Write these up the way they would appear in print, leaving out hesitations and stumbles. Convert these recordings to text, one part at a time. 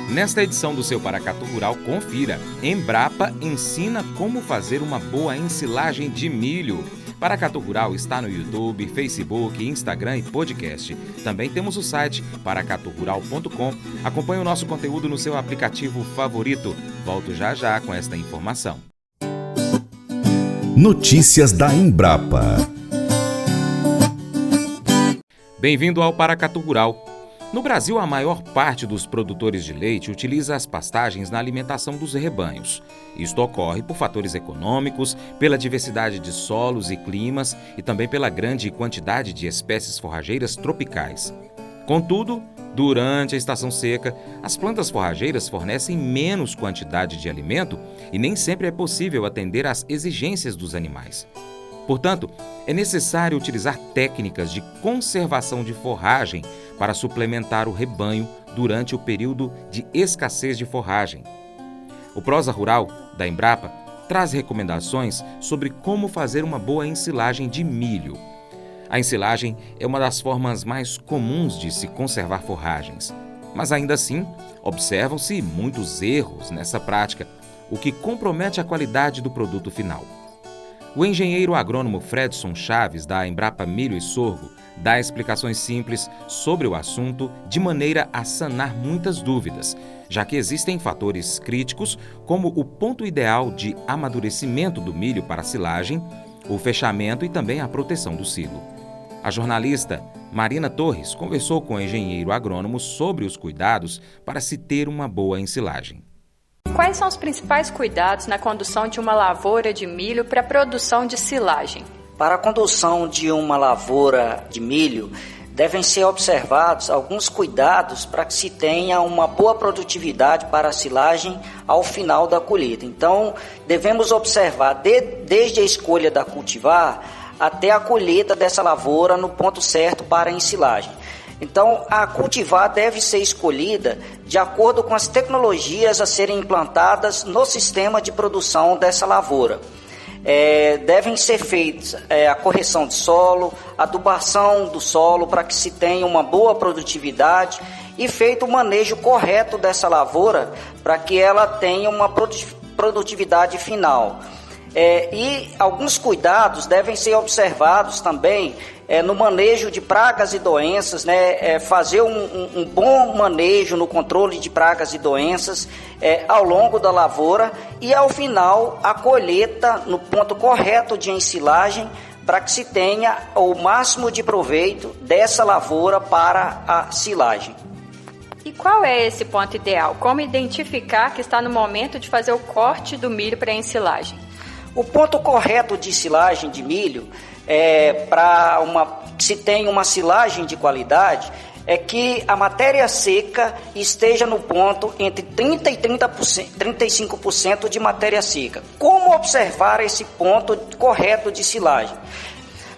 Nesta edição do seu Paracatu Rural, confira. Embrapa ensina como fazer uma boa ensilagem de milho. Paracatu Rural está no YouTube, Facebook, Instagram e podcast. Também temos o site paracaturural.com. Acompanhe o nosso conteúdo no seu aplicativo favorito. Volto já já com esta informação. Notícias da Embrapa. Bem-vindo ao Paracatu Rural. No Brasil, a maior parte dos produtores de leite utiliza as pastagens na alimentação dos rebanhos. Isto ocorre por fatores econômicos, pela diversidade de solos e climas e também pela grande quantidade de espécies forrageiras tropicais. Contudo, durante a estação seca, as plantas forrageiras fornecem menos quantidade de alimento e nem sempre é possível atender às exigências dos animais. Portanto, é necessário utilizar técnicas de conservação de forragem para suplementar o rebanho durante o período de escassez de forragem. O Prosa Rural, da Embrapa, traz recomendações sobre como fazer uma boa ensilagem de milho. A ensilagem é uma das formas mais comuns de se conservar forragens, mas ainda assim, observam-se muitos erros nessa prática, o que compromete a qualidade do produto final. O engenheiro agrônomo Fredson Chaves, da Embrapa Milho e Sorgo, dá explicações simples sobre o assunto de maneira a sanar muitas dúvidas, já que existem fatores críticos como o ponto ideal de amadurecimento do milho para a silagem, o fechamento e também a proteção do silo. A jornalista Marina Torres conversou com o engenheiro agrônomo sobre os cuidados para se ter uma boa ensilagem. Quais são os principais cuidados na condução de uma lavoura de milho para a produção de silagem? Para a condução de uma lavoura de milho, devem ser observados alguns cuidados para que se tenha uma boa produtividade para a silagem ao final da colheita. Então, devemos observar desde a escolha da cultivar até a colheita dessa lavoura no ponto certo para a ensilagem. Então, a cultivar deve ser escolhida de acordo com as tecnologias a serem implantadas no sistema de produção dessa lavoura. Devem ser feitas a correção de solo, adubação do solo para que se tenha uma boa produtividade e feito o manejo correto dessa lavoura para que ela tenha uma produtividade final. E alguns cuidados devem ser observados também no manejo de pragas e doenças, fazer um bom manejo no controle de pragas e doenças ao longo da lavoura e ao final a colheita no ponto correto de ensilagem para que se tenha o máximo de proveito dessa lavoura para a silagem. E qual é esse ponto ideal? Como identificar que está no momento de fazer o corte do milho para a ensilagem? O ponto correto de silagem de milho, que se tenha uma silagem de qualidade, é que a matéria seca esteja no ponto entre 30% e 35% de matéria seca. Como observar esse ponto correto de silagem?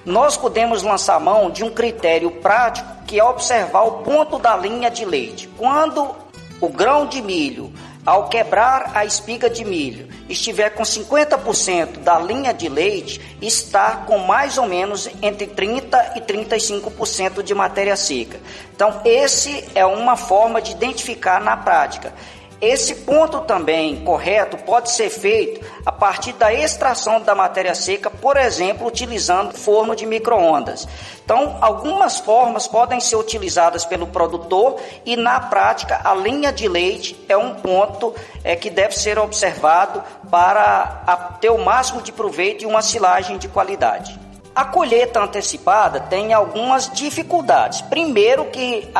Nós podemos lançar mão de um critério prático que é observar o ponto da linha de leite. Quando o grão de milho, ao quebrar a espiga de milho, estiver com 50% da linha de leite, está com mais ou menos entre 30% e 35% de matéria seca. Então, esse é uma forma de identificar na prática. Esse ponto também correto pode ser feito a partir da extração da matéria seca, por exemplo, utilizando forno de micro-ondas. Então, algumas formas podem ser utilizadas pelo produtor e, na prática, a linha de leite é um ponto que deve ser observado para ter o máximo de proveito e uma silagem de qualidade. A colheita antecipada tem algumas dificuldades. Primeiro que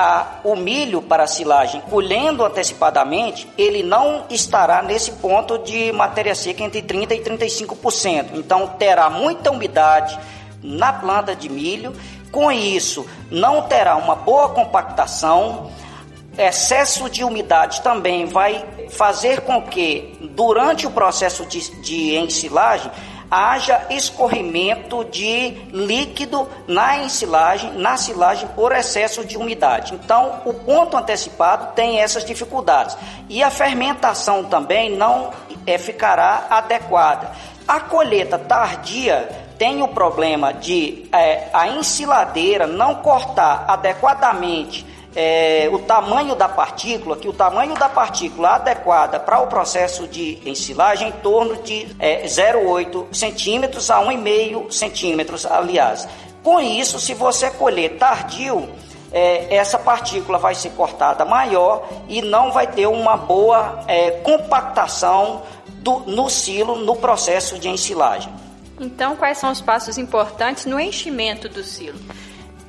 o milho para a silagem, colhendo antecipadamente, ele não estará nesse ponto de matéria seca entre 30% e 35%. Então terá muita umidade na planta de milho. Com isso, não terá uma boa compactação. Excesso de umidade também vai fazer com que, durante o processo de ensilagem, haja escorrimento de líquido na silagem por excesso de umidade. Então, o ponto antecipado tem essas dificuldades. E a fermentação também não ficará adequada. A colheita tardia tem o problema de a ensiladeira não cortar adequadamente o tamanho da partícula, que o tamanho da partícula adequada para o processo de ensilagem é em torno de 0,8 centímetros a 1,5 centímetros, aliás. Com isso, se você colher tardio, essa partícula vai ser cortada maior e não vai ter uma boa compactação no silo no processo de ensilagem. Então, quais são os passos importantes no enchimento do silo?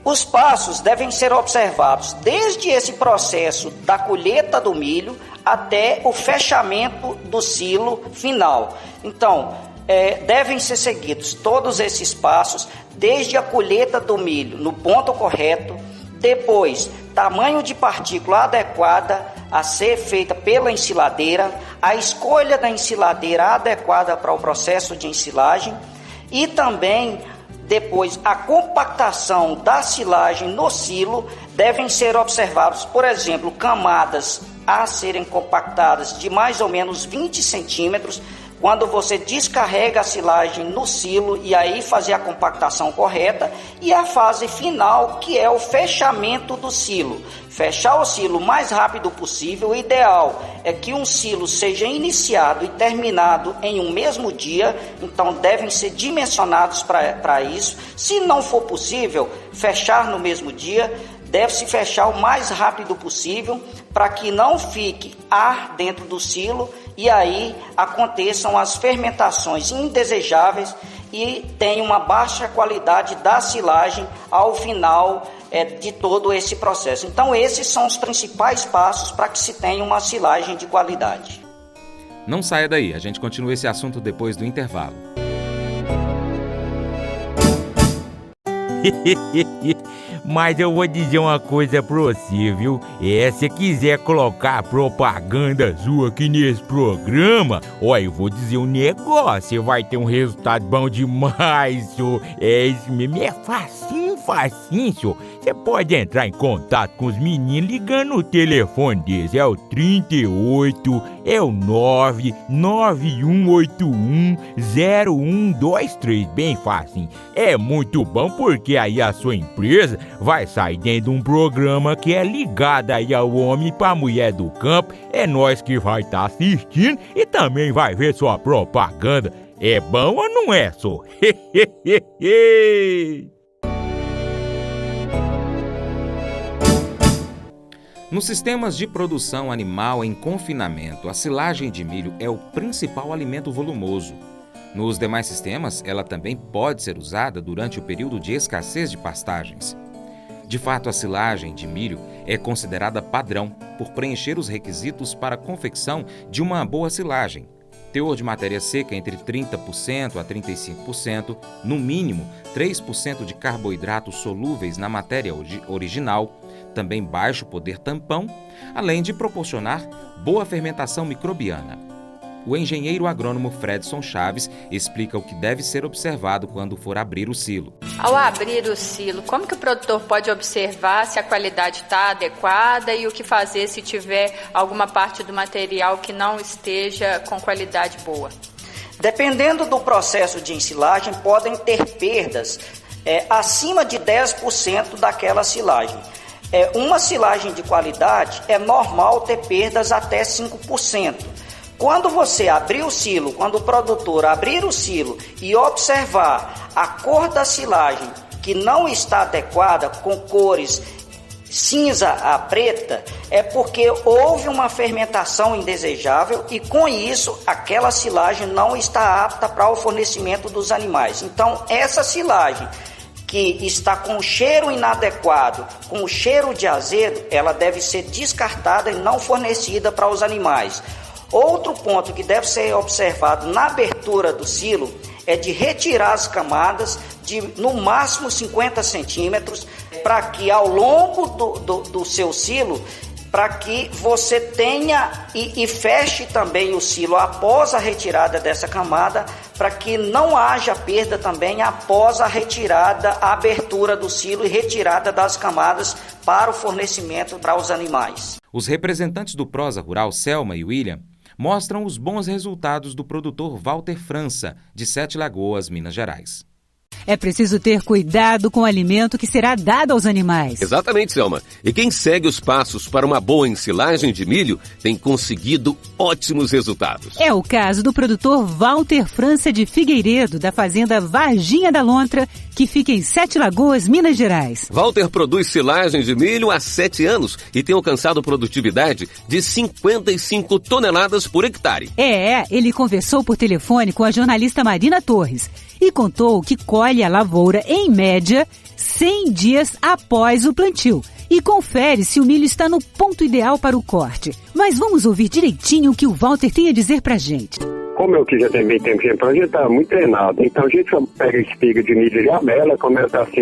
Os passos devem ser observados desde esse processo da colheita do milho até o fechamento do silo final. Então, devem ser seguidos todos esses passos, desde a colheita do milho no ponto correto, depois, tamanho de partícula adequada a ser feita pela ensiladeira, a escolha da ensiladeira adequada para o processo de ensilagem e também depois a compactação da silagem no silo. Devem ser observados, por exemplo, camadas a serem compactadas de mais ou menos 20 centímetros, quando você descarrega a silagem no silo e aí fazer a compactação correta, e a fase final, que é o fechamento do silo. Fechar o silo o mais rápido possível. O ideal é que um silo seja iniciado e terminado em um mesmo dia, então devem ser dimensionados para isso. Se não for possível fechar no mesmo dia, deve-se fechar o mais rápido possível para que não fique ar dentro do silo e aí aconteçam as fermentações indesejáveis e tenha uma baixa qualidade da silagem ao final de todo esse processo. Então, esses são os principais passos para que se tenha uma silagem de qualidade. Não saia daí, a gente continua esse assunto depois do intervalo. Mas eu vou dizer uma coisa pra você, viu? Se quiser colocar propaganda sua aqui nesse programa, eu vou dizer um negócio, você vai ter um resultado bom demais, senhor. Isso mesmo, é facinho, senhor. Você pode entrar em contato com os meninos ligando no telefone deles, é o 38, é o 991810123, bem facinho. É muito bom porque aí a sua empresa vai sair dentro de um programa que é ligado aí ao homem e pra mulher do campo. É nós que vai estar assistindo e também vai ver sua propaganda. É bom ou não é, só? Nos sistemas de produção animal em confinamento, a silagem de milho é o principal alimento volumoso. Nos demais sistemas, ela também pode ser usada durante o período de escassez de pastagens. De fato, a silagem de milho é considerada padrão por preencher os requisitos para a confecção de uma boa silagem. Teor de matéria seca entre 30% a 35%, no mínimo 3% de carboidratos solúveis na matéria original, também baixo poder tampão, além de proporcionar boa fermentação microbiana. O engenheiro agrônomo Fredson Chaves explica o que deve ser observado quando for abrir o silo. Ao abrir o silo, como que o produtor pode observar se a qualidade está adequada e o que fazer se tiver alguma parte do material que não esteja com qualidade boa? Dependendo do processo de ensilagem, podem ter perdas acima de 10% daquela silagem. Uma silagem de qualidade é normal ter perdas até 5%. Quando você abrir o silo, quando o produtor abrir o silo e observar a cor da silagem que não está adequada, com cores cinza a preta, é porque houve uma fermentação indesejável e com isso aquela silagem não está apta para o fornecimento dos animais. Então essa silagem que está com cheiro inadequado, com cheiro de azedo, ela deve ser descartada e não fornecida para os animais. Outro ponto que deve ser observado na abertura do silo é de retirar as camadas de no máximo 50 centímetros, para que ao longo do seu silo, para que você tenha e feche também o silo após a retirada dessa camada, para que não haja perda também após a retirada, a abertura do silo e retirada das camadas para o fornecimento para os animais. Os representantes do Prosa Rural, Selma e William, mostram os bons resultados do produtor Walter França, de Sete Lagoas, Minas Gerais. É preciso ter cuidado com o alimento que será dado aos animais. Exatamente, Selma. E quem segue os passos para uma boa ensilagem de milho tem conseguido ótimos resultados. É o caso do produtor Walter França de Figueiredo, da fazenda Varginha da Lontra, que fica em Sete Lagoas, Minas Gerais. Walter produz silagem de milho há 7 anos e tem alcançado produtividade de 55 toneladas por hectare. Ele conversou por telefone com a jornalista Marina Torres e contou que colhe a lavoura, em média, 100 dias após o plantio e confere se o milho está no ponto ideal para o corte. Mas vamos ouvir direitinho o que o Walter tem a dizer pra gente. Como eu já tenho bem tempo de plantio, a gente tá muito treinado. Então a gente só pega a espiga de milho de abela, começa assim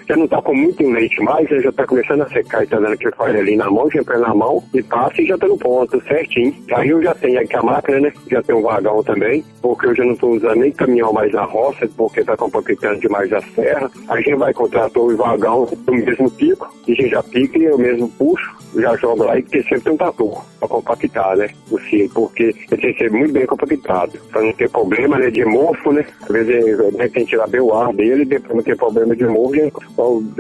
já não tá com muito leite mais, já tá começando a secar e tá dando que faz ali na mão, já põe na mão e passa e já tá no ponto, certinho. Aí eu já tenho aqui a máquina, né? Já tem um vagão também, porque eu já não tô usando nem caminhão mais na roça, porque tá compactando demais a serra. A gente vai com o trator e vagão do mesmo pico, e a gente já pica e eu mesmo puxo, já jogo lá e porque sempre tem um trator pra compactar, né? O silo, porque ele tem que ser muito bem compactado, para não ter problema, né, de mofo, né? Às vezes tem que tirar bem o ar dele, depois não ter problema de mofo,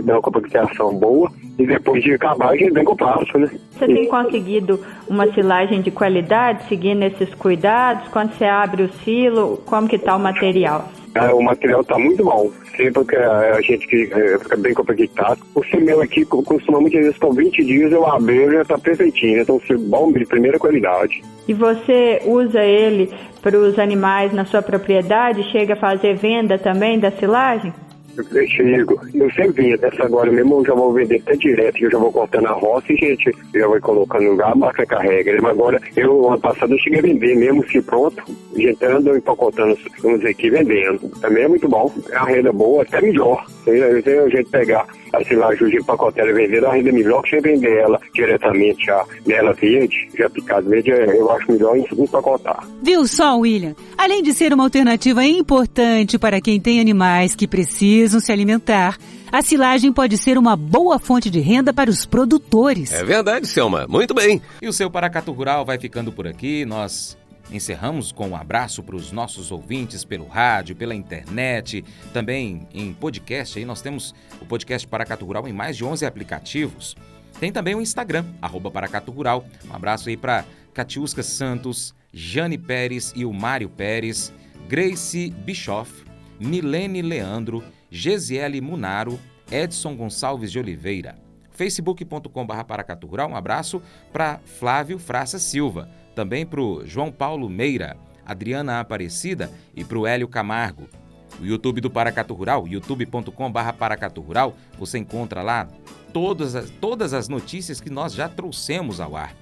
dá uma compactação boa e depois de acabar a gente vem com o passo, né? Você tem conseguido uma silagem de qualidade, seguindo esses cuidados? Quando você abre o silo, como que está o material? O material está muito bom, sempre que a gente fica bem compactado. O meu aqui costuma muitas vezes com 20 dias eu abro e já está perfeitinho, então é bom de primeira qualidade. E você usa ele para os animais na sua propriedade? Chega a fazer venda também da silagem? Eu sempre vinha dessa agora mesmo, eu já vou vender até direto, eu já vou cortando a roça e gente já vai colocando no lugar, a máquina carrega. Mas agora, ano passado eu cheguei a vender mesmo, se pronto, a gente anda empacotando uns aqui vendendo. Também é muito bom, é uma renda boa, até melhor. A gente pegar a silagem de pacoteira e vender, a renda melhor que você vender ela diretamente já nela verde, já picado verde, eu acho melhor empacotar. Viu só, William? Além de ser uma alternativa importante para quem tem animais que precisam se alimentar, a silagem pode ser uma boa fonte de renda para os produtores. É verdade, Selma. Muito bem. E o seu Paracatu Rural vai ficando por aqui. Nós encerramos com um abraço para os nossos ouvintes pelo rádio, pela internet, também em podcast. Aí nós temos o podcast Paracatu Rural em mais de 11 aplicativos. Tem também o Instagram, @Paracatu Rural. Um abraço aí para Catiusca Santos, Jane Pérez e o Mário Pérez, Grace Bischoff, Milene Leandro, Gesiele Munaro, Edson Gonçalves de Oliveira. facebook.com/Paracatu Rural. Um abraço para Flávio Fraça Silva. Também para o João Paulo Meira, Adriana Aparecida e para o Hélio Camargo. O YouTube do Paracatu Rural, youtube.com/Paracatu Rural, você encontra lá todas as notícias que nós já trouxemos ao ar.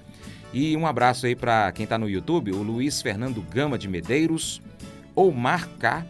E um abraço aí para quem está no YouTube, o Luiz Fernando Gama de Medeiros, Omar K,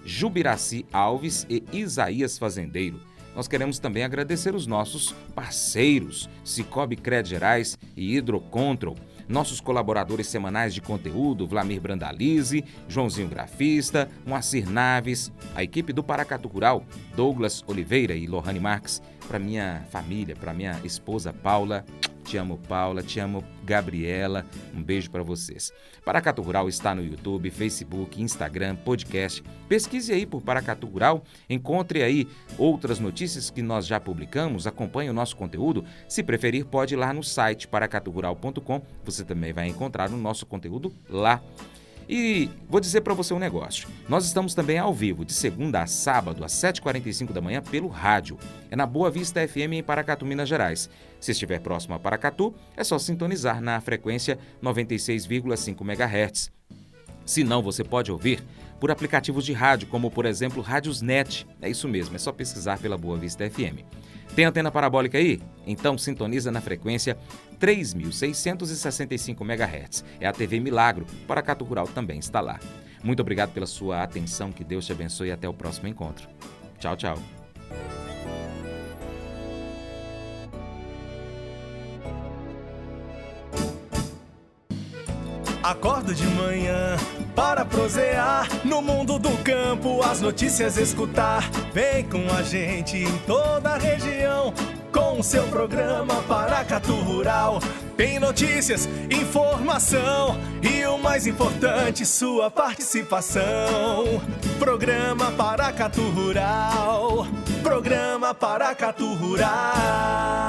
Jubiraci Alves e Isaías Fazendeiro. Nós queremos também agradecer os nossos parceiros, Cicobi Cred Gerais e Hidrocontrol, nossos colaboradores semanais de conteúdo, Vlamir Brandalize, Joãozinho Grafista, Moacir Naves, a equipe do Paracatu Rural, Douglas Oliveira e Lohane Marques, para minha família, para minha esposa Paula. Te amo, Paula, te amo, Gabriela. Um beijo para vocês. Paracatu Rural está no YouTube, Facebook, Instagram, podcast. Pesquise aí por Paracatu Rural, encontre aí outras notícias que nós já publicamos, acompanhe o nosso conteúdo. Se preferir, pode ir lá no site paracaturural.com. Você também vai encontrar o nosso conteúdo lá. E vou dizer para você um negócio. Nós estamos também ao vivo, de segunda a sábado, às 7h45 da manhã, pelo rádio. É na Boa Vista FM, em Paracatu, Minas Gerais. Se estiver próximo a Paracatu, é só sintonizar na frequência 96,5 MHz. Se não, você pode ouvir por aplicativos de rádio, como, por exemplo, Rádiosnet. É isso mesmo, é só pesquisar pela Boa Vista FM. Tem antena parabólica aí? Então sintoniza na frequência 3.665 MHz. É a TV Milagro. Paracatu Rural também está lá. Muito obrigado pela sua atenção. Que Deus te abençoe e até o próximo encontro. Tchau, tchau. Acordo de manhã para prosear no mundo do campo, as notícias escutar. Vem com a gente em toda a região com com seu programa Paracatu Rural. Tem notícias, informação e o mais importante, sua participação. Programa Paracatu Rural. Programa Paracatu Rural.